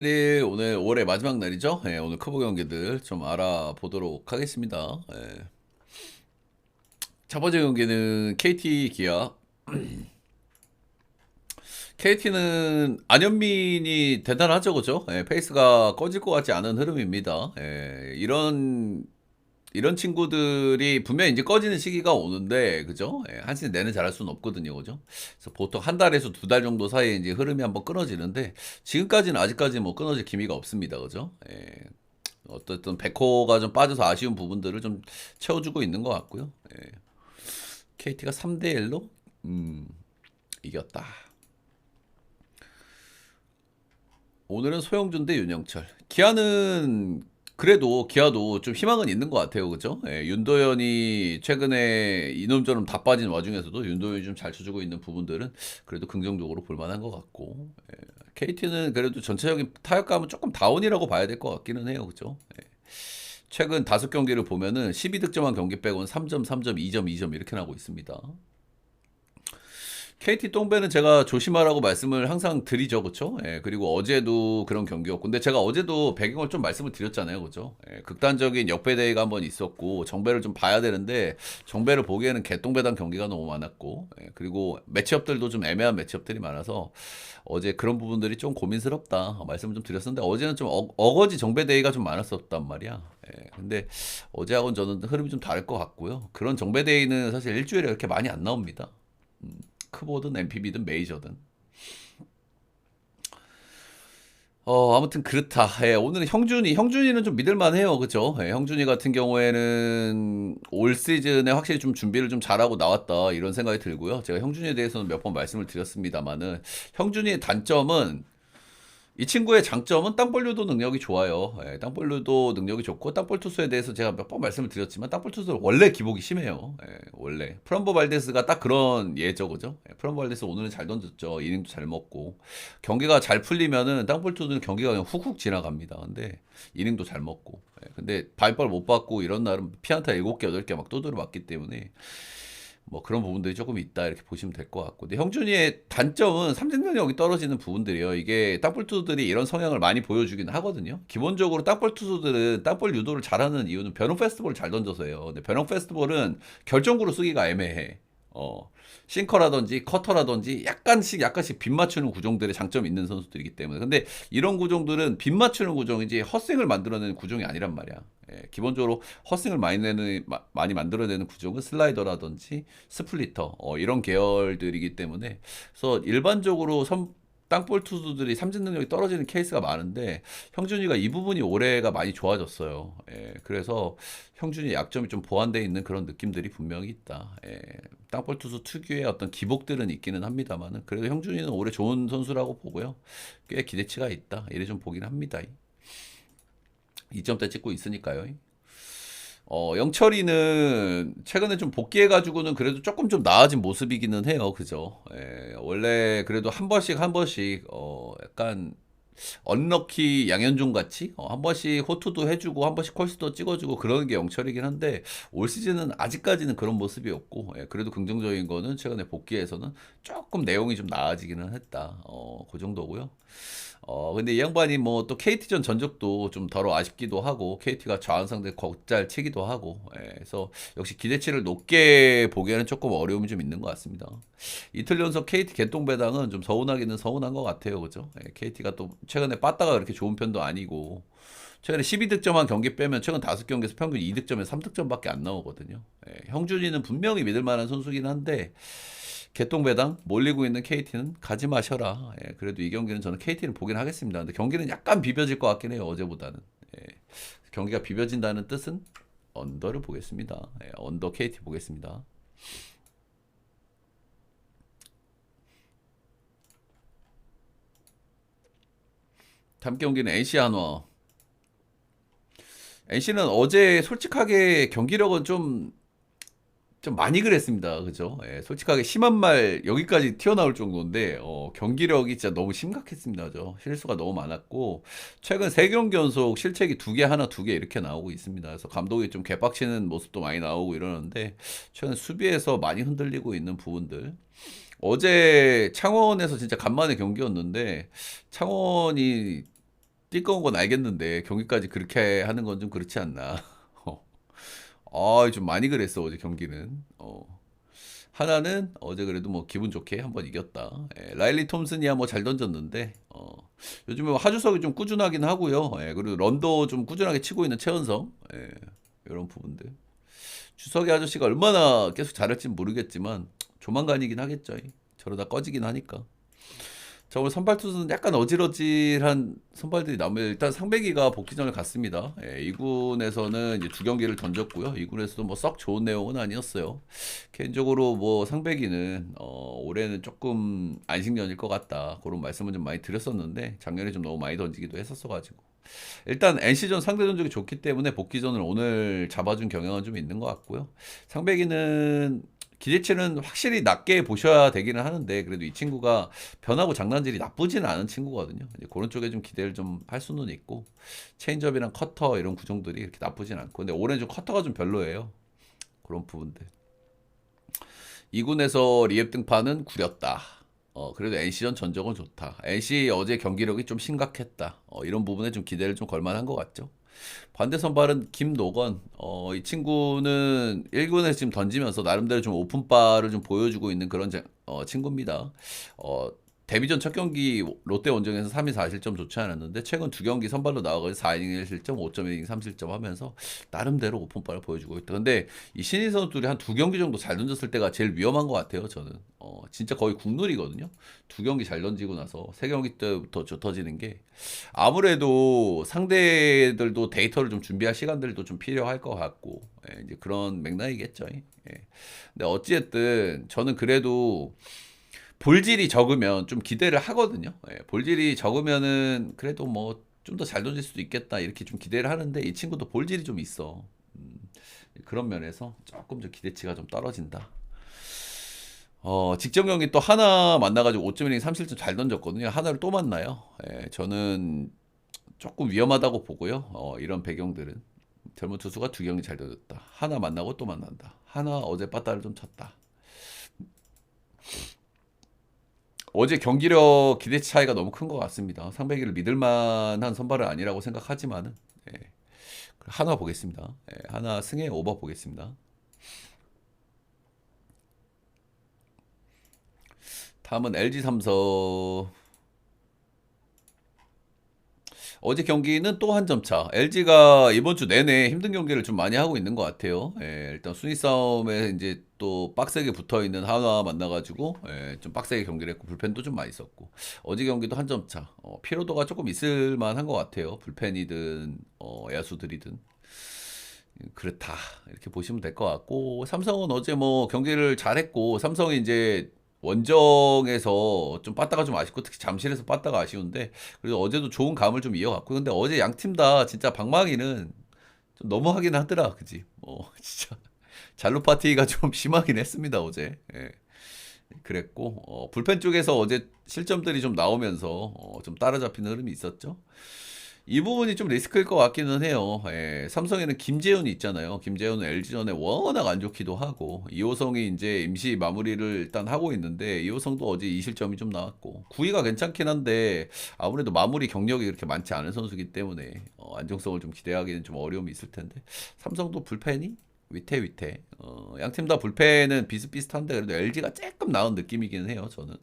네, 오늘 올해 마지막 날이죠. 예, 오늘 커브 경기들 좀 알아보도록 하겠습니다. 예. 첫 번째 경기는 KT 기아. KT는 안현민이 대단하죠, 그죠? 예, 페이스가 꺼질 것 같지 않은 흐름입니다. 예, 이런 친구들이 분명히 이제 꺼지는 시기가 오는데, 그죠? 예, 한 시즌 내내 잘할 수는 없거든요, 그죠? 그래서 보통 한 달에서 두 달 정도 사이에 이제 흐름이 한번 끊어지는데, 지금까지는 아직까지 뭐 끊어질 기미가 없습니다, 그죠? 예, 어쨌든 백호가 좀 빠져서 아쉬운 부분들을 좀 채워주고 있는 것 같고요. 예. KT가 3대 1로 이겼다. 오늘은 소영준 대 윤영철. 기아도 좀 희망은 있는 것 같아요, 그죠? 예, 윤도현이 최근에 이놈저놈 다 빠진 와중에서도 윤도현이 좀 잘 쳐주고 있는 부분들은 그래도 긍정적으로 볼만한 것 같고, KT는 그래도 전체적인 타격감은 조금 다운이라고 봐야 될 것 같기는 해요, 그죠? 최근 5경기를 보면은 12득점한 경기 빼고는 3점, 3점, 2점, 2점 이렇게 나고 있습니다. KT 똥배는 제가 조심하라고 말씀을 항상 드리죠, 그쵸? 예, 그리고 어제도 그런 경기였고. 근데 제가 어제도 배경을 좀 말씀을 드렸잖아요, 그죠? 예, 극단적인 역배대회가 한번 있었고, 정배를 좀 봐야 되는데, 정배를 보기에는 개똥배당 경기가 너무 많았고, 그리고 매치업들도 좀 애매한 매치업들이 많아서, 어제 그런 부분들이 좀 고민스럽다 말씀을 좀 드렸었는데, 어제는 좀 어거지 정배대회가 좀 많았었단 말이야. 근데 어제하고는 저는 흐름이 좀 다를 것 같고요. 그런 정배대회는 사실 일주일에 이렇게 많이 안 나옵니다. 크보든 MPB든 메이저든. 아무튼 그렇다. 예, 오늘은 형준이는 좀 믿을만해요, 그죠? 예, 형준이 같은 경우에는 올 시즌에 확실히 좀 준비를 좀 잘하고 나왔다 이런 생각이 들고요. 제가 형준이에 대해서는 몇 번 말씀을 드렸습니다만은 형준이의 단점은 이 친구의 장점은 땅볼 유도 능력이 좋아요. 땅볼 유도 능력이 좋고 땅볼 투수에 대해서 제가 몇 번 말씀을 드렸지만 땅볼 투수 원래 기복이 심해요. 원래 프란보 발데스가 딱 그런 예죠, 그죠? 프란보 발데스 오늘은 잘 던졌죠. 이닝도 잘 먹고 경기가 잘 풀리면은 땅볼 투수는 경기가 그냥 훅훅 지나갑니다. 근데 이닝도 잘 먹고 근데 바이벌 못 받고 이런 날은 피안타 7개 8개 막 두드려 맞기 때문에 뭐 그런 부분들이 조금 있다 이렇게 보시면 될 것 같고. 근데 형준이의 단점은 삼진 능력이 떨어지는 부분들이에요. 이게 땅볼 투수들이 이런 성향을 많이 보여주긴 하거든요. 기본적으로 땅볼 투수들은 땅볼 유도를 잘하는 이유는 변형 페스티벌을 잘 던져서예요. 근데 변형 페스티벌은 결정구로 쓰기가 애매해. 싱커라든지 커터라든지 약간씩 빗 맞추는 구종들의 장점이 있는 선수들이기 때문에. 근데 이런 구종들은 빗 맞추는 구종이지 헛스윙을 만들어내는 구종이 아니란 말이야. 기본적으로 헛스윙을 많이 만들어내는 구종은 슬라이더라든지 스플리터 이런 계열들이기 때문에 그래서 일반적으로 땅볼 투수들이 삼진 능력이 떨어지는 케이스가 많은데 형준이가 이 부분이 올해가 많이 좋아졌어요. 그래서 형준이 약점이 좀 보완되어 있는 그런 느낌들이 분명히 있다. 땅볼 투수 특유의 어떤 기복들은 있기는 합니다만은 그래도 형준이는 올해 좋은 선수라고 보고요. 꽤 기대치가 있다. 이래 좀 보긴 합니다. 2점대 찍고 있으니까요. 영철이는 최근에 좀 복귀해가지고는 그래도 조금 좀 나아진 모습이기는 해요. 그죠? 원래 그래도 한 번씩, 약간, 언럭키 양현종 같이, 한 번씩 호투도 해주고, 한 번씩 콜스도 찍어주고, 그러는 게 영철이긴 한데, 올 시즌은 아직까지는 그런 모습이었고, 그래도 긍정적인 거는 최근에 복귀해서는 조금 내용이 좀 나아지기는 했다. 그 정도고요. 근데 이 양반이 뭐 또 KT전 전적도 좀 덜어 아쉽기도 하고, KT가 좌한 상대 걷잘 치기도 하고, 그래서 역시 기대치를 높게 보기에는 조금 어려움이 좀 있는 것 같습니다. 이틀 연속 KT 개똥배당은 좀 서운하기는 서운한 것 같아요, 그죠? KT가 또 최근에 빠따가 그렇게 좋은 편도 아니고, 최근에 12득점한 경기 빼면 최근 5경기에서 평균 2득점에 3득점밖에 안 나오거든요. 형준이는 분명히 믿을 만한 선수긴 한데, 개똥배당 몰리고 있는 KT는 가지 마셔라. 그래도 이 경기는 저는 KT를 보긴 하겠습니다. 근데 경기는 약간 비벼질 것 같긴 해요. 어제보다는. 예, 경기가 비벼진다는 뜻은 언더를 보겠습니다. 언더 KT 보겠습니다. 다음 경기는 NC 한화. NC는 어제 솔직하게 경기력은 좀 많이 그랬습니다. 그죠? 솔직하게 심한 말 여기까지 튀어나올 정도인데 경기력이 진짜 너무 심각했습니다. 실수가 너무 많았고 최근 3경기 연속 실책이 2개 하나 2개 이렇게 나오고 있습니다. 그래서 감독이 좀 개빡치는 모습도 많이 나오고 이러는데 최근 수비에서 많이 흔들리고 있는 부분들 어제 창원에서 진짜 간만에 경기였는데 창원이 띠꺼운 건 알겠는데 경기까지 그렇게 하는 건 좀 그렇지 않나. 좀 많이 그랬어 어제 경기는. 하나는 어제 그래도 뭐 기분 좋게 한번 이겼다. 라일리 톰슨이야 뭐 잘 던졌는데 요즘에 뭐 하주석이 좀 꾸준하긴 하고요. 그리고 런도 좀 꾸준하게 치고 있는 최은성. 이런 부분들. 주석이 아저씨가 얼마나 계속 잘할진 모르겠지만 조만간이긴 하겠죠. 저러다 꺼지긴 하니까. 자, 오늘 선발 투수는 약간 어질어질한 선발들이 나오면 일단 상백이가 복귀전을 갔습니다. 2군에서는 이제 두 경기를 던졌고요. 2군에서도 뭐 썩 좋은 내용은 아니었어요. 개인적으로 뭐 상백이는 올해는 조금 안식년일 것 같다. 그런 말씀은 좀 많이 드렸었는데 작년에 좀 너무 많이 던지기도 했었어가지고 일단 NC전 상대 전적이 좋기 때문에 복귀전을 오늘 잡아준 경향은 좀 있는 것 같고요. 상백이는 기대치는 확실히 낮게 보셔야 되기는 하는데 그래도 이 친구가 변하고 장난질이 나쁘지는 않은 친구거든요. 이제 그런 쪽에 좀 기대를 좀 할 수는 있고 체인지업이랑 커터 이런 구종들이 이렇게 나쁘진 않고 근데 올해는 좀 커터가 좀 별로예요. 그런 부분들. 2군에서 리앱 등판은 구렸다. 그래도 NC전 전적은 좋다. NC 어제 경기력이 좀 심각했다. 이런 부분에 좀 기대를 좀 걸만한 것 같죠. 반대 선발은 김노건. 이 친구는 1군에서 지금 던지면서 나름대로 좀 오픈바를 좀 보여주고 있는 그런 친구입니다. 어, 데뷔전 첫 경기 롯데 원정에서 3위 4실점 좋지 않았는데 최근 두 경기 선발로 나와서 4이닝 1실점, 5.1이닝 3실점 하면서 나름대로 오픈바를 보여주고 있다. 근데 이 신인 선수들이 한 두 경기 정도 잘 던졌을 때가 제일 위험한 것 같아요. 저는 진짜 거의 국룰이거든요. 두 경기 잘 던지고 나서 세 경기 때부터 좁혀지는 게 아무래도 상대들도 데이터를 좀 준비할 시간들도 좀 필요할 것 같고 이제 그런 맥락이겠죠. 근데 어찌됐든 저는 그래도 볼질이 적으면 좀 기대를 하거든요. 볼질이 적으면은 그래도 뭐 좀 더 잘 던질 수도 있겠다 이렇게 좀 기대를 하는데 이 친구도 볼질이 좀 있어. 그런 면에서 조금 좀 기대치가 좀 떨어진다. 직전 경기 또 하나 만나가지고 5.1이닝 3실점 잘 던졌거든요. 하나를 또 만나요. 저는 조금 위험하다고 보고요. 이런 배경들은 젊은 투수가 두 경기 잘 던졌다. 하나 만나고 또 만난다. 하나 어제 빠따를 좀 쳤다. 어제 경기력 기대치 차이가 너무 큰 것 같습니다. 상백이를 믿을 만한 선발은 아니라고 생각하지만은 하나 보겠습니다. 하나 승에 오버 보겠습니다. 다음은 LG 삼성. 어제 경기는 또 한 점 차. LG가 이번 주 내내 힘든 경기를 좀 많이 하고 있는 것 같아요. 일단 순위 싸움에 이제 또 빡세게 붙어 있는 한화 만나가지고 좀 빡세게 경기를 했고 불펜도 좀 많이 썼고 어제 경기도 한 점 차. 피로도가 조금 있을 만한 것 같아요. 불펜이든 야수들이든 그렇다 이렇게 보시면 될 것 같고 삼성은 어제 뭐 경기를 잘했고 삼성이 이제 원정에서 좀 빠따가 좀 아쉽고 특히 잠실에서 빠따가 아쉬운데 그래도 어제도 좋은 감을 좀 이어갔고 근데 어제 양 팀 다 진짜 방망이는 좀 너무하긴 하더라 그지 진짜 잘로 파티가 좀 심하긴 했습니다 어제 그랬고 불펜 쪽에서 어제 실점들이 좀 나오면서 좀 따라잡히는 흐름이 있었죠. 이 부분이 좀 리스크일 것 같기는 해요. 삼성에는 김재훈이 있잖아요. 김재훈은 LG전에 워낙 안 좋기도 하고 이호성이 이제 임시 마무리를 일단 하고 있는데 이호성도 어제 2실점이 좀 나왔고 구위가 괜찮긴 한데 아무래도 마무리 경력이 그렇게 많지 않은 선수이기 때문에 안정성을 좀 기대하기는 좀 어려움이 있을 텐데 삼성도 불펜이 위태위태 양팀 다 불펜은 비슷비슷한데 그래도 LG가 조금 나은 느낌이긴 해요 저는.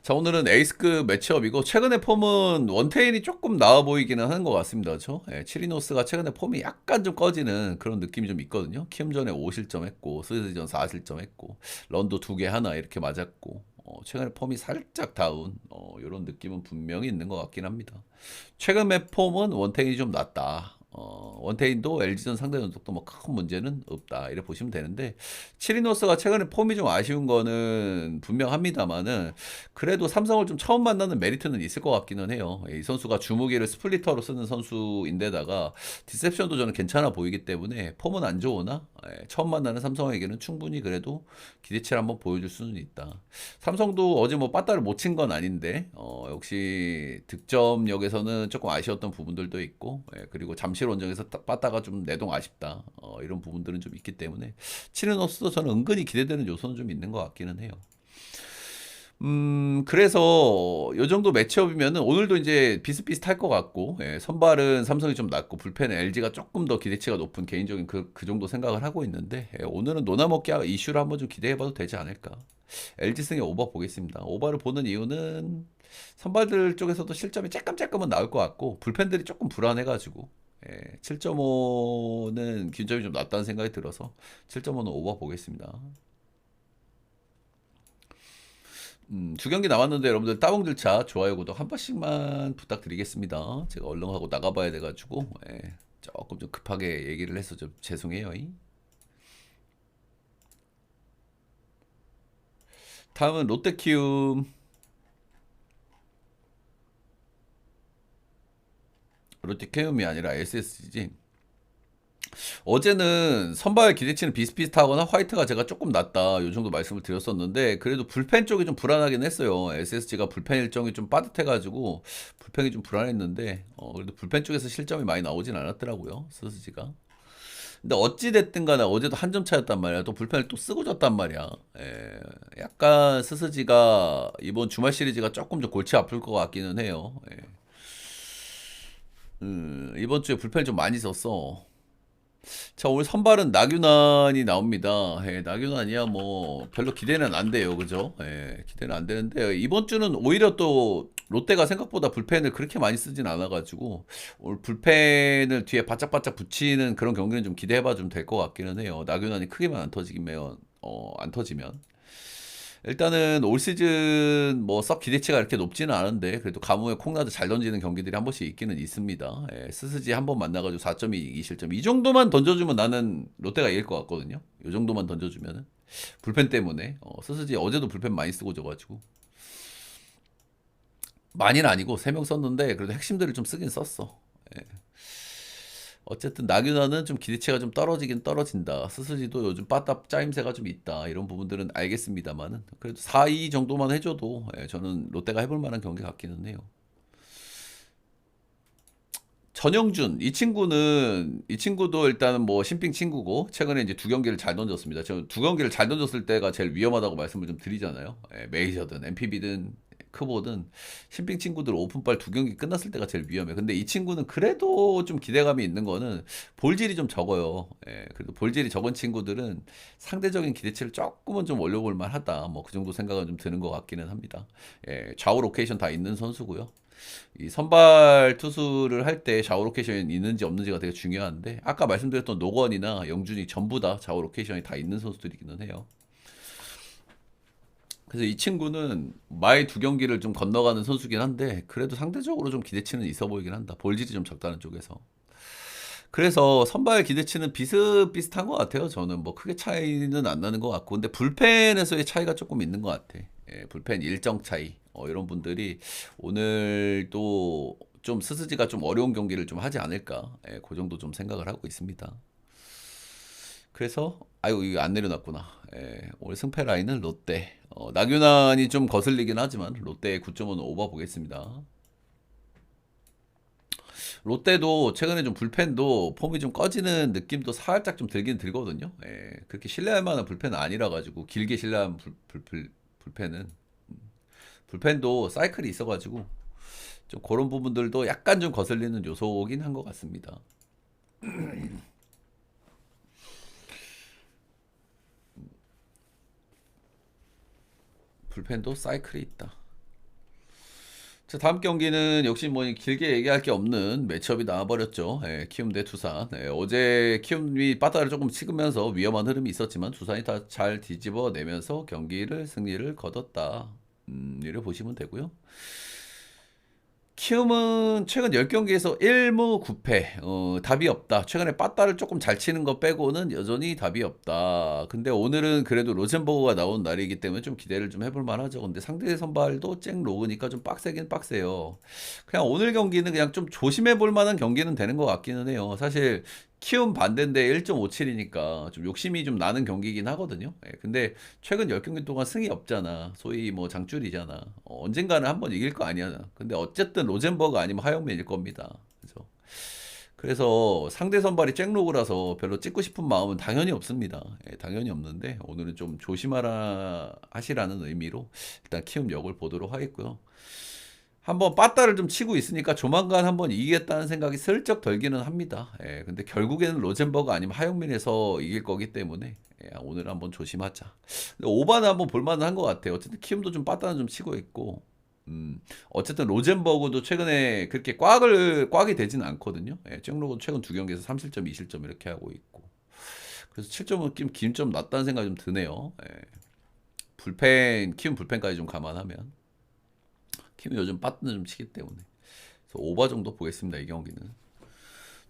자, 오늘은 에이스급 매치업이고, 최근에 폼은 원태인이 조금 나아 보이기는 하는 것 같습니다. 그렇죠? 치리노스가 최근에 폼이 약간 좀 꺼지는 그런 느낌이 좀 있거든요. 키움전에 5실점 했고, 스즈전 4실점 했고, 런도 2개 하나 이렇게 맞았고, 최근에 폼이 살짝 다운, 이런 느낌은 분명히 있는 것 같긴 합니다. 최근의 폼은 원태인이 좀 낫다. 원태인도 LG전 상대 전적도 뭐 큰 문제는 없다. 이렇게 보시면 되는데, 치리노스가 최근에 폼이 좀 아쉬운 거는 분명합니다만은, 그래도 삼성을 좀 처음 만나는 메리트는 있을 것 같기는 해요. 이 선수가 주무기를 스플리터로 쓰는 선수인데다가, 디셉션도 저는 괜찮아 보이기 때문에, 폼은 안 좋으나, 처음 만나는 삼성에게는 충분히 그래도 기대치를 한번 보여줄 수는 있다. 삼성도 어제 뭐 빠따를 못 친 건 아닌데, 역시 득점력에서는 조금 아쉬웠던 부분들도 있고, 그리고 잠실 원정에서 빠따가 좀 내동 아쉽다. 이런 부분들은 좀 있기 때문에 치르노스도 저는 은근히 기대되는 요소는 좀 있는 것 같기는 해요. 그래서 요 정도 매치업이면은 오늘도 이제 비슷비슷할 것 같고, 예, 선발은 삼성이 좀 낮고 불펜은 LG가 조금 더 기대치가 높은 개인적인 그 정도 생각을 하고 있는데, 예, 오늘은 노나먹기 이슈를 한번 좀 기대해봐도 되지 않을까. LG 승에 오버 보겠습니다. 오버를 보는 이유는 선발들 쪽에서도 실점이 쬐끔쬐끔은 나올 것 같고, 불펜들이 조금 불안해가지고, 예, 7.5는 기준점이 좀 낮다는 생각이 들어서 7.5는 오버 보겠습니다. 두 경기 남았는데 여러분들 따봉들차 좋아요 구독 한 번씩만 부탁드리겠습니다. 제가 얼른 하고 나가봐야 돼가지고, 예, 조금 좀 급하게 얘기를 해서 좀 죄송해요. 다음은 롯데키움. 롯데키움이 아니라 SSG지. 어제는 선발 기대치는 비슷비슷하거나 화이트가 제가 조금 낮다 요 정도 말씀을 드렸었는데, 그래도 불펜 쪽이 좀 불안하긴 했어요. SSG가 불펜 일정이 좀 빠듯해가지고 불펜이 좀 불안했는데, 그래도 불펜 쪽에서 실점이 많이 나오진 않았더라고요, SSG가. 근데 어찌 됐든 간에 어제도 한 점 차였단 말이야. 또 불펜을 또 쓰고 졌단 말이야. 약간 스스지가 이번 주말 시리즈가 조금 좀 골치 아플 것 같기는 해요. 이번 주에 불펜을 좀 많이 썼어. 자, 오늘 선발은 나균환이 나옵니다. 예, 나균환이야 뭐 별로 기대는 안 돼요, 그죠? 예, 기대는 안 되는데 이번 주는 오히려 또 롯데가 생각보다 불펜을 그렇게 많이 쓰진 않아가지고 오늘 불펜을 뒤에 바짝바짝 붙이는 그런 경기는 좀 기대해봐 주면 될 것 같기는 해요. 나균환이 크게만 안 터지면, 안 터지면. 일단은 올 시즌 뭐 썩 기대치가 이렇게 높지는 않은데, 그래도 가뭄에 콩나드 잘 던지는 경기들이 한 번씩 있기는 있습니다. 예, 스스지 한 번 만나가지고 4.2 실점 이 정도만 던져주면 나는 롯데가 이길 것 같거든요. 이 정도만 던져주면은 불펜 때문에, 스스지 어제도 불펜 많이 쓰고 져가지고 많이는 아니고 3명 썼는데 그래도 핵심들을 좀 쓰긴 썼어. 예. 어쨌든 나균아는 좀 기대치가 좀 떨어지긴 떨어진다. 스스지도 요즘 빠따 짜임새가 좀 있다. 이런 부분들은 알겠습니다만은 그래도 4-2 정도만 해줘도, 예, 저는 롯데가 해볼 만한 경기 같기는 해요. 전영준 이 친구도 일단은 뭐 신빙 친구고 최근에 이제 두 경기를 잘 던졌습니다. 저 두 경기를 잘 던졌을 때가 제일 위험하다고 말씀을 좀 드리잖아요. 예, 메이저든 MPB든 크보든 신빙 친구들 오픈발 두 경기 끝났을 때가 제일 위험해. 근데 이 친구는 그래도 좀 기대감이 있는 거는 볼질이 좀 적어요. 예, 그래도 볼질이 적은 친구들은 상대적인 기대치를 조금은 좀 올려볼 만하다. 뭐 그 정도 생각은 좀 드는 것 같기는 합니다. 예, 좌우 로케이션 다 있는 선수고요. 이 선발 투수를 할 때 좌우 로케이션이 있는지 없는지가 되게 중요한데, 아까 말씀드렸던 노건이나 영준이 전부 다 좌우 로케이션이 다 있는 선수들이기는 해요. 그래서 이 친구는 마의 두 경기를 좀 건너가는 선수긴 한데 그래도 상대적으로 좀 기대치는 있어 보이긴 한다. 볼질이 좀 적다는 쪽에서. 그래서 선발 기대치는 비슷비슷한 것 같아요. 저는 뭐 크게 차이는 안 나는 것 같고, 근데 불펜에서의 차이가 조금 있는 것 같아. 예, 불펜 일정 차이. 이런 분들이 오늘 또 좀 스스지가 좀 어려운 경기를 좀 하지 않을까. 예, 그 정도 좀 생각을 하고 있습니다. 그래서 아이고 이거 안 내려놨구나. 예, 오늘 승패 라인은 롯데. 나균환이 좀 거슬리긴 하지만 롯데의 9.5는 오버 보겠습니다. 롯데도 최근에 좀 불펜도 폼이 좀 꺼지는 느낌도 살짝 좀 들긴 들거든요. 예, 그렇게 신뢰할 만한 불펜은 아니라 가지고 길게 신뢰한 불펜은, 불펜도 사이클이 있어가지고 좀 그런 부분들도 약간 좀 거슬리는 요소긴 한 것 같습니다. 불펜도 사이클이 있다. 자, 다음 경기는 역시 뭐 길게 얘기할 게 없는 매치업이 나와버렸죠. 예, 키움 대 두산. 예, 어제 키움이 빠따를 조금 치으면서 위험한 흐름이 있었지만 두산이 다 잘 뒤집어내면서 경기를 승리를 거뒀다. 이를 보시면 되고요. 키움은 최근 10경기에서 1무 9패. 답이 없다. 최근에 빠따를 조금 잘 치는 거 빼고는 여전히 답이 없다. 근데 오늘은 그래도 로젠버그가 나온 날이기 때문에 좀 기대를 좀 해볼 만하죠. 근데 상대 선발도 쨍 로그니까 좀 빡세긴 빡세요. 그냥 오늘 경기는 그냥 좀 조심해 볼 만한 경기는 되는 것 같기는 해요. 사실 키움 반대인데 1.57이니까 좀 욕심이 좀 나는 경기긴 하거든요. 예, 근데 최근 10경기 동안 승이 없잖아. 소위 뭐 장줄이잖아. 언젠가는 한번 이길 거 아니야. 근데 어쨌든 로젠버그 아니면 하영민일 겁니다. 그죠? 그래서 상대 선발이 잭로그라서 별로 찍고 싶은 마음은 당연히 없습니다. 예, 당연히 없는데 오늘은 좀 조심하라 하시라는 의미로 일단 키움 역을 보도록 하겠고요. 한번 빠따를 좀 치고 있으니까 조만간 한번 이기겠다는 생각이 슬쩍 들기는 합니다. 예, 근데 결국에는 로젠버그 아니면 하영민에서 이길 거기 때문에 예, 오늘 한번 조심하자. 근데 오바는 한번 볼만은 한 것 같아요. 어쨌든 키움도 좀 빠따는 좀 치고 있고, 어쨌든 로젠버그도 최근에 그렇게 꽉이 되지는 않거든요. 예, 잭로그 최근 두 경기에서 3실점, 2실점 이렇게 하고 있고, 그래서 7점은 김좀 낮다는 생각이 좀 드네요. 예, 키움 불펜까지 좀 감안하면. 팀이 요즘 빠뜨는 좀 치기 때문에 그래서 오버 정도 보겠습니다. 이 경기는.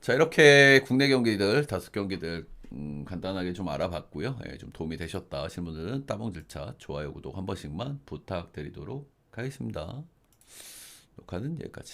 자, 이렇게 국내 경기들 5경기들 간단하게 좀 알아봤고요. 예, 좀 도움이 되셨다 하시는 분들은 따봉질차 좋아요 구독 한 번씩만 부탁드리도록 하겠습니다. 녹화는 여기까지.